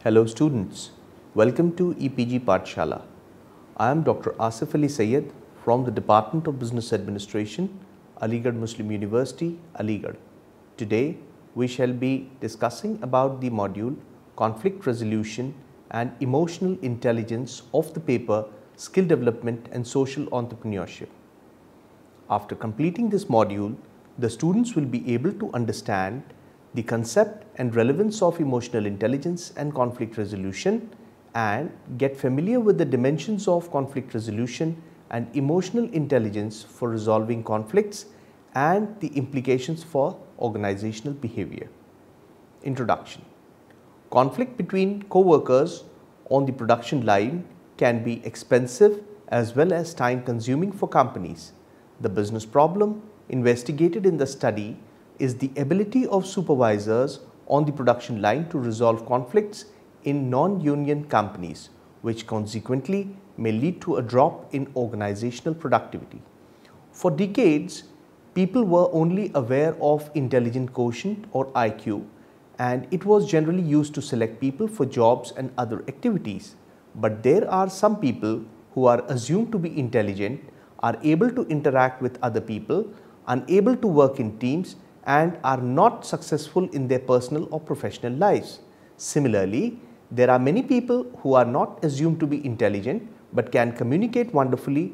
Hello students, welcome to EPG Pathshala. I am Dr. Asif Ali Syed from the Department of Business Administration, Aligarh Muslim University, Aligarh. Today we shall be discussing about the module Conflict Resolution and Emotional Intelligence of the paper Skill Development and Social Entrepreneurship. After completing this module, the students will be able to understand the concept and relevance of emotional intelligence and conflict resolution and get familiar with the dimensions of conflict resolution and emotional intelligence for resolving conflicts and the implications for organizational behavior. Introduction. Conflict between co-workers on the production line can be expensive as well as time consuming for companies. The business problem investigated in the study is the ability of supervisors on the production line to resolve conflicts in non-union companies, which consequently may lead to a drop in organizational productivity. For decades, people were only aware of intelligence quotient or IQ, and it was generally used to select people for jobs and other activities. But there are some people who are assumed to be intelligent, are able to interact with other people, unable to work in teams, and are not successful in their personal or professional lives. Similarly, there are many people who are not assumed to be intelligent but can communicate wonderfully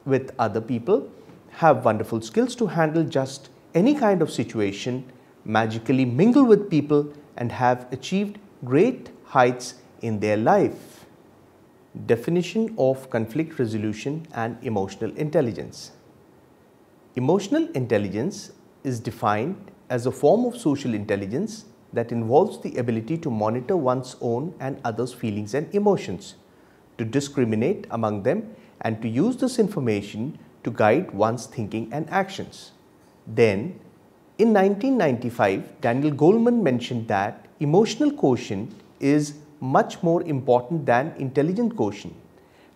with other people, have wonderful skills to handle just any kind of situation, magically mingle with people, and have achieved great heights in their life. Definition of conflict resolution and emotional intelligence. Emotional intelligence is defined as a form of social intelligence that involves the ability to monitor one's own and others' feelings and emotions, to discriminate among them, and to use this information to guide one's thinking and actions. Then, in 1995, Daniel Goleman mentioned that emotional quotient is much more important than intelligence quotient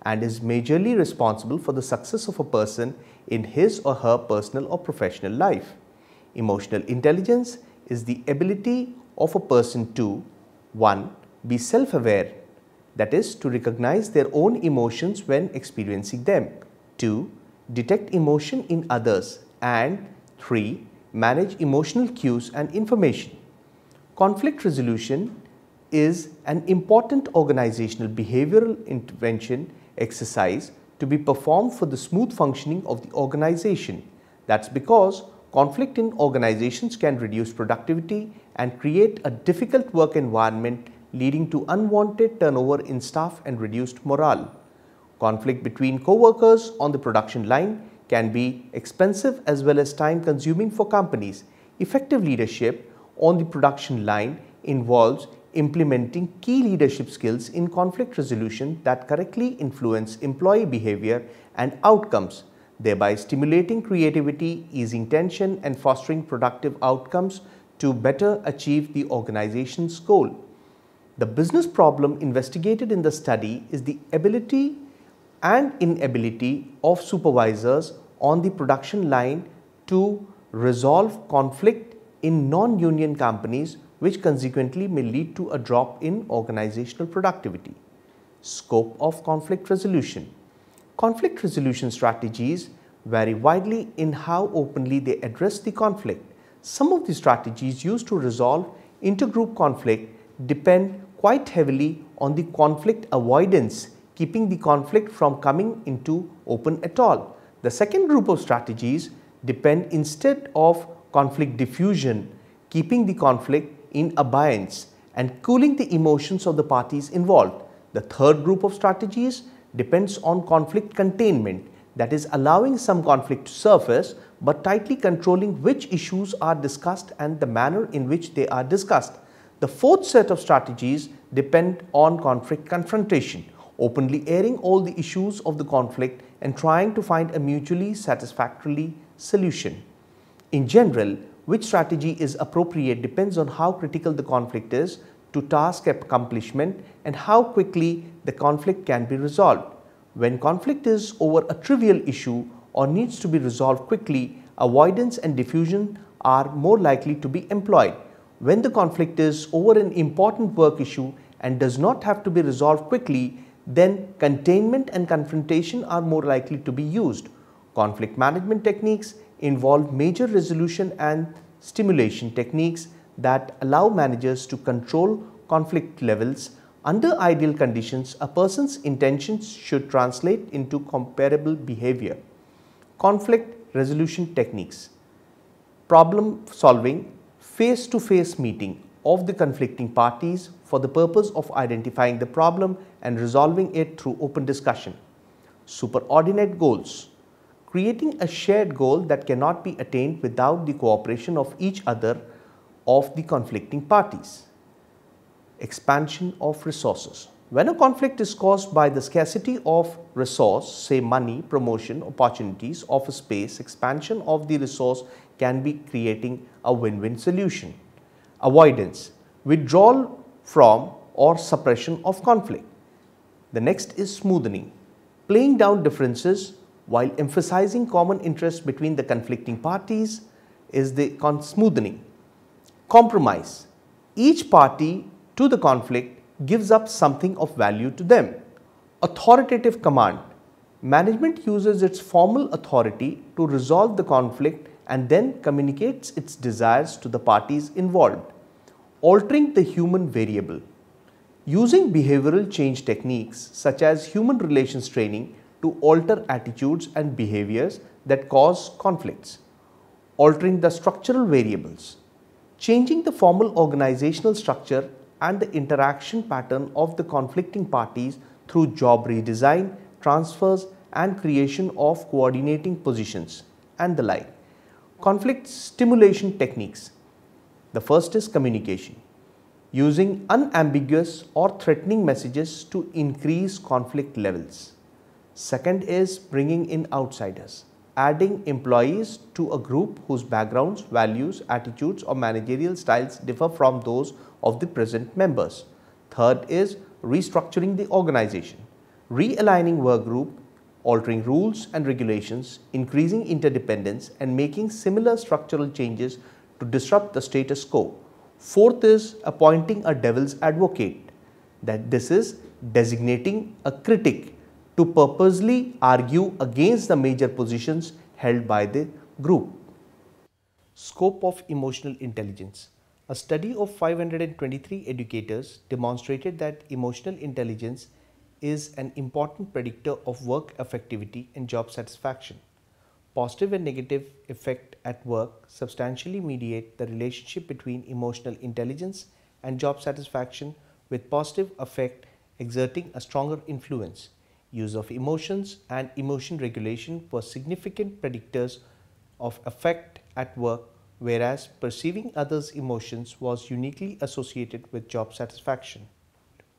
and is majorly responsible for the success of a person in his or her personal or professional life. Emotional intelligence is the ability of a person to 1. Be self-aware, that is, to recognize their own emotions when experiencing them, 2. Detect emotion in others, and 3. Manage emotional cues and information. Conflict resolution is an important organizational behavioral intervention exercise to be performed for the smooth functioning of the organization. That's because conflict in organizations can reduce productivity and create a difficult work environment, leading to unwanted turnover in staff and reduced morale. Conflict between co-workers on the production line can be expensive as well as time consuming for companies. Effective leadership on the production line involves implementing key leadership skills in conflict resolution that correctly influence employee behavior and outcomes, thereby stimulating creativity, easing tension, and fostering productive outcomes to better achieve the organization's goal. The business problem investigated in the study is the ability and inability of supervisors on the production line to resolve conflict in non-union companies, which consequently may lead to a drop in organizational productivity. Scope of conflict resolution. Conflict resolution strategies vary widely in how openly they address the conflict. Some of the strategies used to resolve intergroup conflict depend quite heavily on the conflict avoidance, keeping the conflict from coming into open at all. The second group of strategies depend instead of conflict diffusion, keeping the conflict in abeyance and cooling the emotions of the parties involved. The third group of strategies depends on conflict containment, that is, allowing some conflict to surface but tightly controlling which issues are discussed and the manner in which they are discussed. The fourth set of strategies depend on conflict confrontation, openly airing all the issues of the conflict and trying to find a mutually satisfactory solution. In general, which strategy is appropriate depends on how critical the conflict is to task accomplishment and how quickly the conflict can be resolved. When conflict is over a trivial issue or needs to be resolved quickly, avoidance and diffusion are more likely to be employed. When the conflict is over an important work issue and does not have to be resolved quickly, then containment and confrontation are more likely to be used. Conflict management techniques involve major resolution and stimulation techniques that allow managers to control conflict levels. Under ideal conditions, a person's intentions should translate into comparable behavior. Conflict resolution techniques. Problem solving, face-to-face meeting of the conflicting parties for the purpose of identifying the problem and resolving it through open discussion. Superordinate goals. Creating a shared goal that cannot be attained without the cooperation of each other of the conflicting parties. Expansion of resources. When a conflict is caused by the scarcity of resource, say money, promotion, opportunities, office space, expansion of the resource can be creating a win-win solution. Avoidance, withdrawal from or suppression of conflict. The next is smoothing, playing down differences while emphasizing common interests between the conflicting parties is the smoothing. Compromise, each party to the conflict gives up something of value to them. Authoritative command, management uses its formal authority to resolve the conflict and then communicates its desires to the parties involved. Altering the human variable, using behavioral change techniques such as human relations training to alter attitudes and behaviors that cause conflicts. Altering the structural variables, changing the formal organizational structure and the interaction pattern of the conflicting parties through job redesign, transfers and creation of coordinating positions and the like. Conflict stimulation techniques. The first is communication, using unambiguous or threatening messages to increase conflict levels. Second is bringing in outsiders, adding employees to a group whose backgrounds, values, attitudes or managerial styles differ from those of the present members. Third is restructuring the organization, realigning work group, altering rules and regulations, increasing interdependence and making similar structural changes to disrupt the status quo. Fourth is appointing a devil's advocate, that this is designating a critic to purposely argue against the major positions held by the group. Scope of emotional intelligence. A study of 523 educators demonstrated that emotional intelligence is an important predictor of work effectivity and job satisfaction. Positive and negative effect at work substantially mediate the relationship between emotional intelligence and job satisfaction, with positive effect exerting a stronger influence. Use of emotions and emotion regulation were significant predictors of effect at work, whereas perceiving others' emotions was uniquely associated with job satisfaction.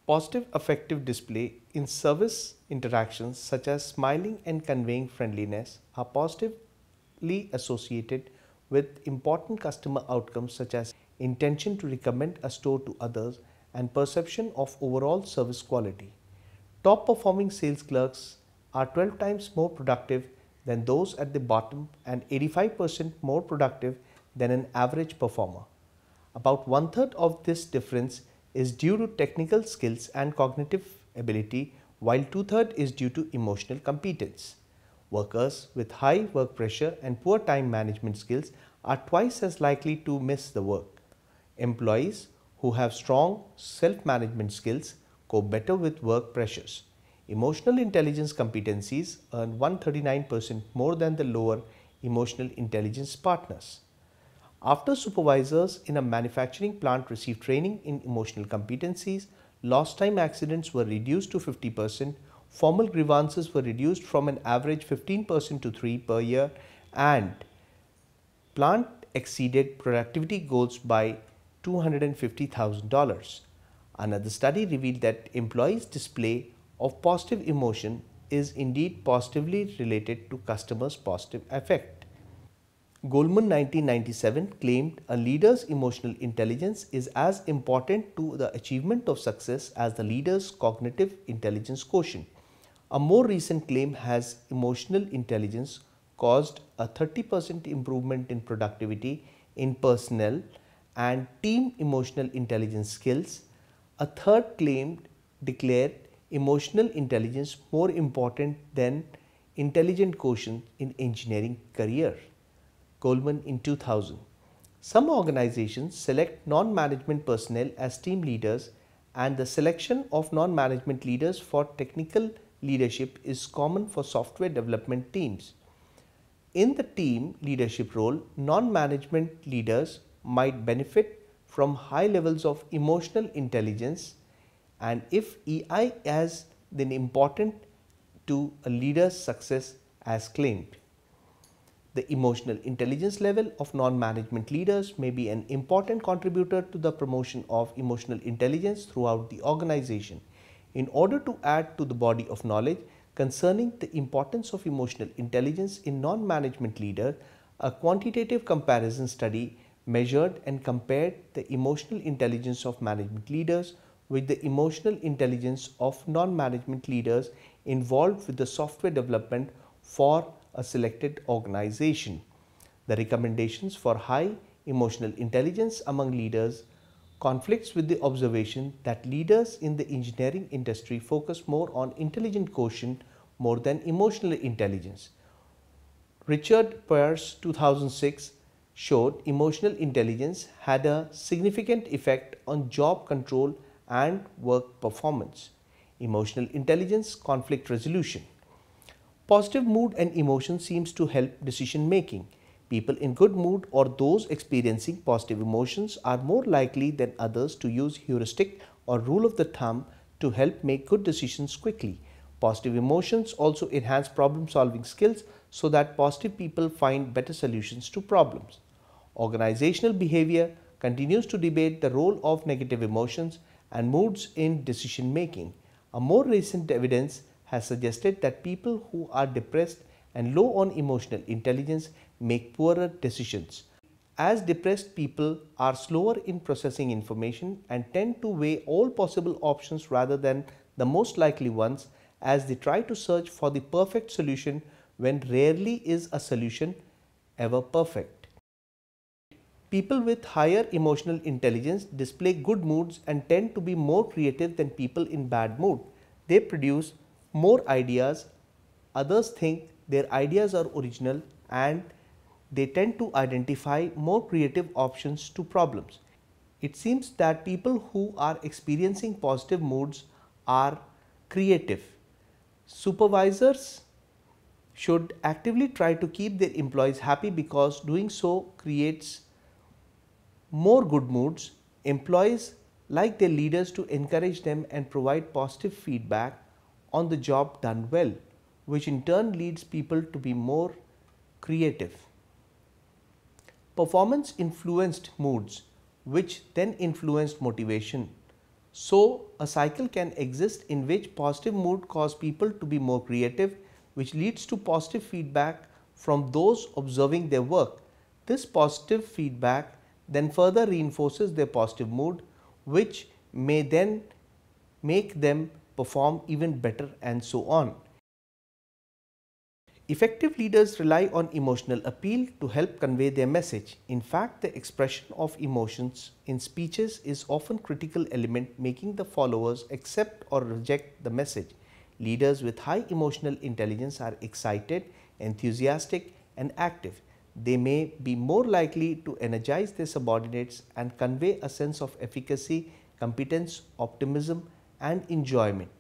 Positive affective display in service interactions such as smiling and conveying friendliness are positively associated with important customer outcomes such as intention to recommend a store to others and perception of overall service quality. Top performing sales clerks are 12 times more productive than those at the bottom and 85% more productive than an average performer. About one-third of this difference is due to technical skills and cognitive ability, while two-thirds is due to emotional competence. Workers with high work pressure and poor time management skills are twice as likely to miss the work. Employees who have strong self-management skills cope better with work pressures. Emotional intelligence competencies earn 139% more than the lower emotional intelligence partners. After supervisors in a manufacturing plant received training in emotional competencies, lost time accidents were reduced to 50%, formal grievances were reduced from an average 15% to 3% per year, and plant exceeded productivity goals by $250,000. Another study revealed that employees' display of positive emotion is indeed positively related to customers' positive affect. Goldman 1997 claimed a leader's emotional intelligence is as important to the achievement of success as the leader's cognitive intelligence quotient. A more recent claim has emotional intelligence caused a 30% improvement in productivity in personnel and team emotional intelligence skills, A third declared emotional intelligence more important than intelligent quotient in engineering career. Coleman in 2000. Some organizations select non-management personnel as team leaders, and the selection of non-management leaders for technical leadership is common for software development teams. In the team leadership role, non-management leaders might benefit from high levels of emotional intelligence, and if EI is then important to a leader's success as claimed. The emotional intelligence level of non-management leaders may be an important contributor to the promotion of emotional intelligence throughout the organization. In order to add to the body of knowledge concerning the importance of emotional intelligence in non-management leaders, a quantitative comparison study measured and compared the emotional intelligence of management leaders with the emotional intelligence of non-management leaders involved with the software development for a selected organization. The recommendations for high emotional intelligence among leaders conflicts with the observation that leaders in the engineering industry focus more on intelligent quotient more than emotional intelligence. Richard Pearse 2006 showed emotional intelligence had a significant effect on job control and work performance. Emotional intelligence conflict resolution. Positive mood and emotion seems to help decision making. People in good mood or those experiencing positive emotions are more likely than others to use heuristic or rule of the thumb to help make good decisions quickly. Positive emotions also enhance problem solving skills so that positive people find better solutions to problems. Organizational behavior continues to debate the role of negative emotions and moods in decision making. A more recent evidence has suggested that people who are depressed and low on emotional intelligence make poorer decisions, as depressed people are slower in processing information and tend to weigh all possible options rather than the most likely ones, as they try to search for the perfect solution when rarely is a solution ever perfect. People with higher emotional intelligence display good moods and tend to be more creative than people in bad mood. They produce more ideas, others think their ideas are original, and they tend to identify more creative options to problems. It seems that people who are experiencing positive moods are creative. Supervisors should actively try to keep their employees happy because doing so creates more good moods. Employees like their leaders to encourage them and provide positive feedback on the job done well, which in turn leads people to be more creative. Performance influenced moods, which then influenced motivation. So, a cycle can exist in which positive mood cause people to be more creative, which leads to positive feedback from those observing their work. This positive feedback then further reinforces their positive mood, which may then make them perform even better, and so on. Effective leaders rely on emotional appeal to help convey their message. In fact, the expression of emotions in speeches is often a critical element making the followers accept or reject the message. Leaders with high emotional intelligence are excited, enthusiastic, and active. They may be more likely to energize their subordinates and convey a sense of efficacy, competence, optimism, and enjoyment.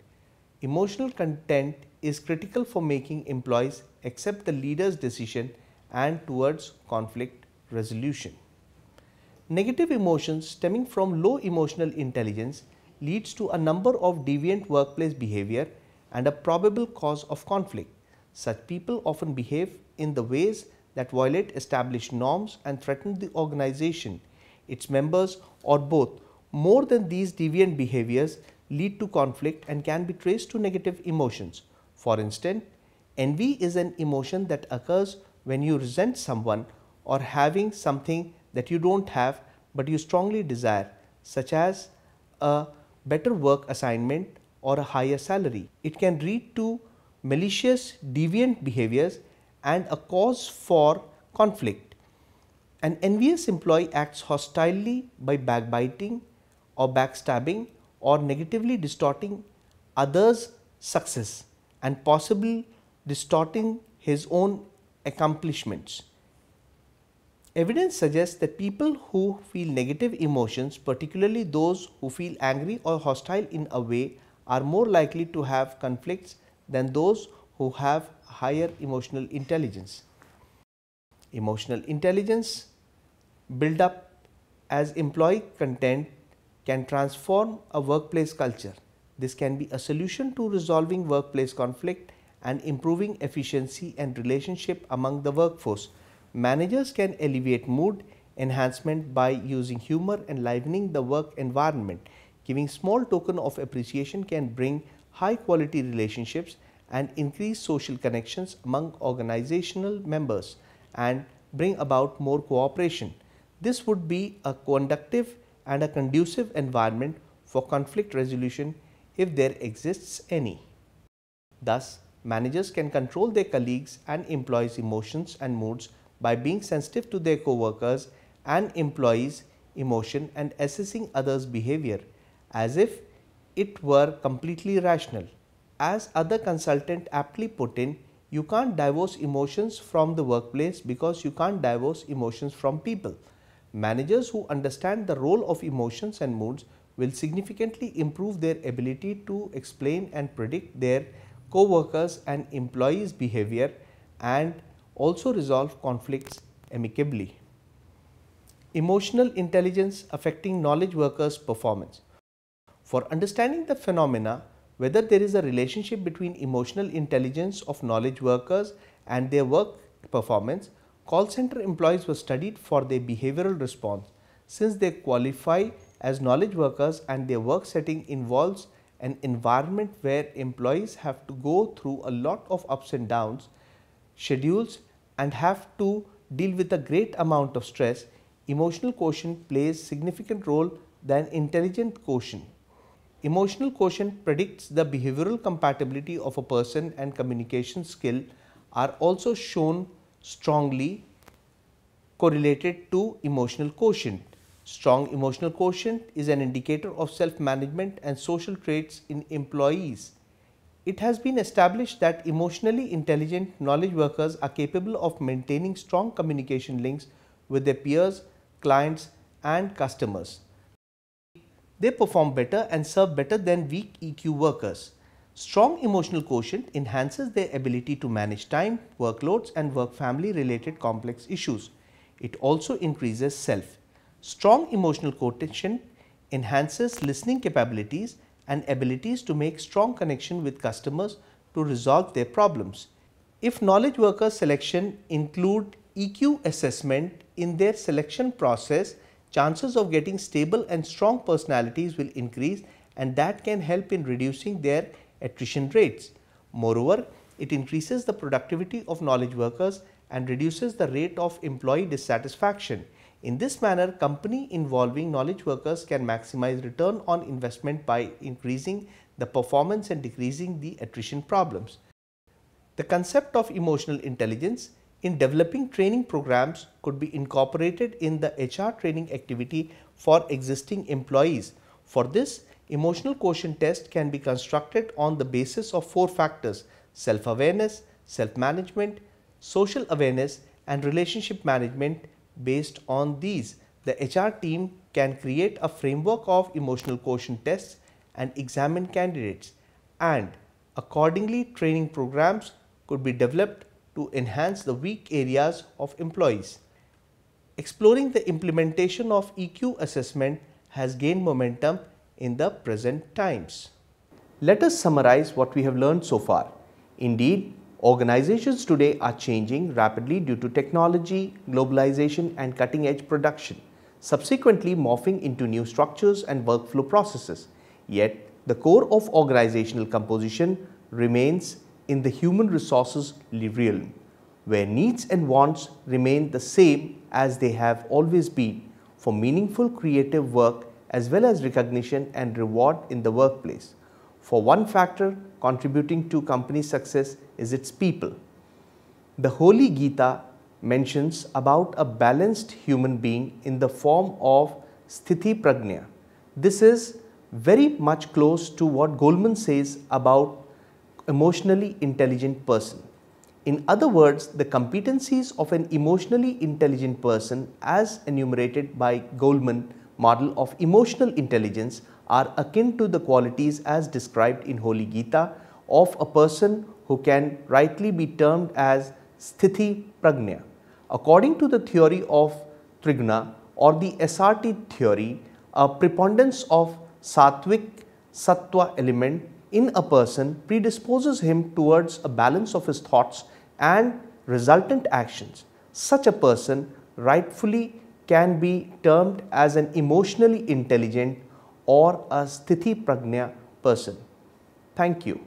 Emotional content is critical for making employees accept the leader's decision and towards conflict resolution. Negative emotions stemming from low emotional intelligence leads to a number of deviant workplace behavior and a probable cause of conflict. Such people often behave in the ways that violate established norms and threaten the organization, its members, or both. More than these deviant behaviors lead to conflict and can be traced to negative emotions. For instance, envy is an emotion that occurs when you resent someone or having something that you don't have but you strongly desire, such as a better work assignment or a higher salary. It can lead to malicious, deviant behaviors and a cause for conflict. An envious employee acts hostilely by backbiting or backstabbing or negatively distorting others' success and possibly distorting his own accomplishments. Evidence suggests that people who feel negative emotions, particularly those who feel angry or hostile in a way, are more likely to have conflicts than those who have higher emotional intelligence. Emotional intelligence built up as employee content can transform a workplace culture. This can be a solution to resolving workplace conflict and improving efficiency and relationship among the workforce. Managers can alleviate mood enhancement by using humor and livening the work environment. Giving small token of appreciation can bring high quality relationships and increase social connections among organizational members and bring about more cooperation. This would be a conducive and a conducive environment for conflict resolution if there exists any. Thus, managers can control their colleagues and employees' emotions and moods by being sensitive to their co-workers and employees' emotion and assessing others' behavior as if it were completely rational. As other consultant aptly put in, you can't divorce emotions from the workplace because you can't divorce emotions from people. Managers who understand the role of emotions and moods will significantly improve their ability to explain and predict their co-workers and employees' behavior and also resolve conflicts amicably. Emotional intelligence affecting knowledge workers' performance. For understanding the phenomena, whether there is a relationship between emotional intelligence of knowledge workers and their work performance, call center employees were studied for their behavioral response. Since they qualify as knowledge workers and their work setting involves an environment where employees have to go through a lot of ups and downs, schedules and have to deal with a great amount of stress, emotional quotient plays significant role than intelligent quotient. Emotional quotient predicts the behavioral compatibility of a person and communication skill are also shown strongly correlated to emotional quotient. Strong emotional quotient is an indicator of self-management and social traits in employees. It has been established that emotionally intelligent knowledge workers are capable of maintaining strong communication links with their peers, clients, and customers. They perform better and serve better than weak EQ workers. Strong emotional quotient enhances their ability to manage time, workloads, and work-family related complex issues. It also increases self. Strong emotional quotient enhances listening capabilities and abilities to make strong connection with customers to resolve their problems. If knowledge workers selection include EQ assessment in their selection process, chances of getting stable and strong personalities will increase, and that can help in reducing their attrition rates. Moreover, it increases the productivity of knowledge workers and reduces the rate of employee dissatisfaction. In this manner, company involving knowledge workers can maximize return on investment by increasing the performance and decreasing the attrition problems. The concept of emotional intelligence in developing training programs could be incorporated in the HR training activity for existing employees. For this, emotional quotient test can be constructed on the basis of 4 factors: self-awareness, self-management, social awareness, and relationship management. Based on these, the HR team can create a framework of emotional quotient tests and examine candidates, and accordingly training programs could be developed to enhance the weak areas of employees. Exploring the implementation of EQ assessment has gained momentum in the present times. Let us summarize what we have learned so far. Indeed, organizations today are changing rapidly due to technology, globalization, and cutting-edge production, subsequently morphing into new structures and workflow processes. Yet, the core of organizational composition remains in the human resources realm, where needs and wants remain the same as they have always been for meaningful creative work as well as recognition and reward in the workplace. For one factor contributing to company success is its people. The Holy Gita mentions about a balanced human being in the form of Sthiti Prajna. This is very much close to what Goleman says about emotionally intelligent person. In other words, the competencies of an emotionally intelligent person as enumerated by Goleman model of emotional intelligence are akin to the qualities as described in Holy Gita of a person who can rightly be termed as sthiti prajna. According to the theory of Triguna or the SRT theory, a preponderance of sattvic sattva element in a person predisposes him towards a balance of his thoughts and resultant actions. Such a person rightfully can be termed as an emotionally intelligent or a sthiti prajna person. Thank you.